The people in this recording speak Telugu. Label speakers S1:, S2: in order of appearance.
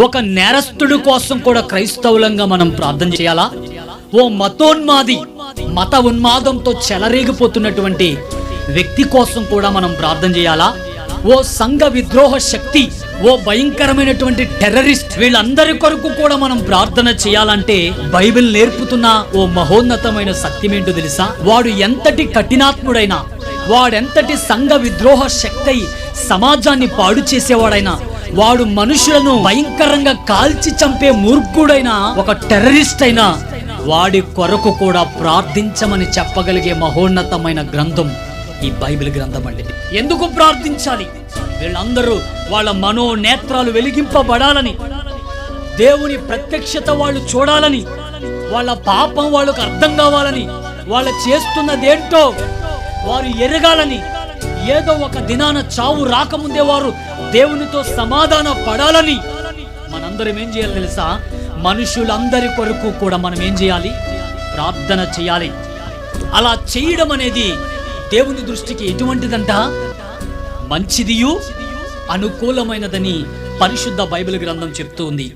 S1: ఒక నేరస్తుడి కోసం కూడా క్రైస్తవులంగా మనం ప్రార్థన చేయాలా? ఓ మతోన్మాది, మత ఉన్మాదంతో చెలరేగిపోతున్నటువంటి వ్యక్తి కోసం కూడా మనం ప్రార్థన చేయాలా? ఓ సంఘ విద్రోహ శక్తి, ఓ భయంకరమైనటువంటి టెర్రరిస్ట్, వీళ్ళందరి కొరకు కూడా మనం ప్రార్థన చేయాలంటే బైబిల్ నేర్పుతున్న ఓ మహోన్నతమైన సత్యమేంటో తెలుసా? వాడు ఎంతటి కఠినాత్ముడైనా, వాడెంతటి సంఘ విద్రోహ శక్తి సమాజాన్ని పాడు చేసేవాడైనా, వాడు మనుషులను భయంకరంగా కాల్చి చంపే మూర్ఖుడైనా, ఒక టెర్రరిస్ట్ అయినా, వాడి కొరకు కూడా ప్రార్థించమని చెప్పగలిగే మహోన్నతమైన గ్రంథం ఈ బైబిల్ గ్రంథం అండి. ఎందుకు ప్రార్థించాలి? వీళ్ళందరూ వాళ్ళ మనోనేత్రాలు వెలిగింపబడాలని, దేవుని ప్రత్యక్షత వాళ్ళు చూడాలని, వాళ్ళ పాపం వాళ్ళకు అర్థం కావాలని, వాళ్ళు చేస్తున్నదేంటో వారు ఎరగాలని, ఏదో ఒక దినాన చావు రాకముందే వారు దేవునితో సమాధాన పడాలని మనందరం ఏం చేయాలి తెలుసా? మనుషులందరి కొరకు కూడా మనం ఏం చేయాలి? ప్రార్థన చేయాలి. అలా చేయడం అనేది దేవుని దృష్టికి ఎటువంటిదంట? మంచిదియు అనుకూలమైనదని పరిశుద్ధ బైబిల్ గ్రంథం చెప్తూ ఉంది.